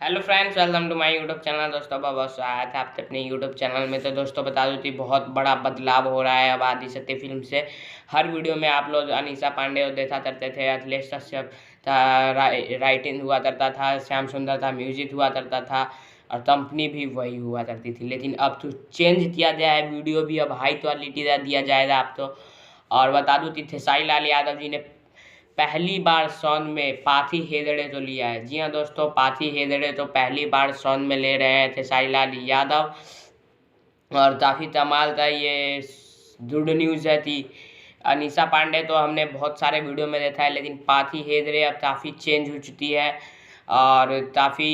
Hello friends, welcome to my YouTube channel. दोस्तों बहुत स्वागत है आपके अपने यूट्यूब चैनल में। तो दोस्तों बता दूं कि बहुत बड़ा बदलाव हो रहा है अब आदिशक्ति फिल्म से। हर वीडियो में आप लोग अनीशा पांडे को देखा करते थे, अखिलेश कश्यप था, राइटिंग हुआ करता था, श्याम सुंदर था, म्यूजिक हुआ करता था और कंपनी भी वही हुआ करती थी। लेकिन अब तो चेंज किया गया है, वीडियो भी अब हाई क्वालिटी का दिया जाएगा आप तो। और बता दूं कि खेसारी लाल यादव जी ने पहली बार सॉन्ग में पाथी हेदड़े तो लिया है। जी हाँ दोस्तों, पाथी हेदड़े तो पहली बार सॉन्ग में ले रहे हैं खेसारी लाल यादव और काफ़ी कमाल का ये गुड न्यूज़ है कि अनीशा पांडे तो हमने बहुत सारे वीडियो में देखा है, लेकिन पाथी हेदड़े अब काफ़ी चेंज हो चुकी है और काफ़ी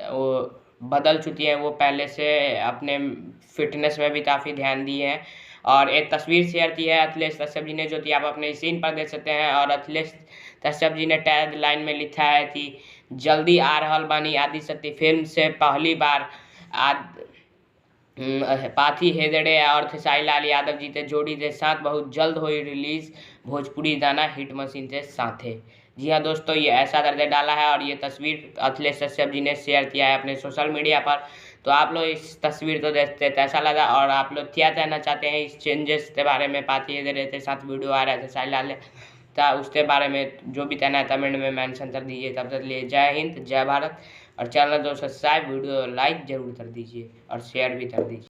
वो बदल चुकी है। वो पहले से अपने फिटनेस में भी काफ़ी ध्यान दिए हैं और एक तस्वीर शेयर की है अखिलेश कश्यप जी ने, जो कि आप अपने स्क्रीन पर देख सकते हैं। और अखिलेश कश्यप जी ने टैग लाइन में लिखा है कि जल्दी आ रहल बानी आदिशक्ति फिल्म से पहली बार पाथी हेदड़े और खेसारी लाल यादव जी के जोड़ी के साथ बहुत जल्द हुई रिलीज भोजपुरी गाना हिट मशीन के साथे। जी हाँ दोस्तों, ये ऐसा करके डाला है और ये तस्वीर अखिलेश कश्यप जी ने शेयर किया है अपने सोशल मीडिया पर। तो आप लोग इस तस्वीर को देखते कैसा लगा और आप लोग क्या कहना चाहते हैं इस चेंजेस के बारे में? पाथी हेदड़े के साथ वीडियो आ रहा है खेसारी लाल था, उसके बारे में जो भी कहना है कमेंट में मेंशन कर दीजिए। तब तक लिए जय हिंद, जय भारत। और चैनल को सब्सक्राइब, वीडियो लाइक जरूर कर दीजिए और शेयर भी कर दीजिए।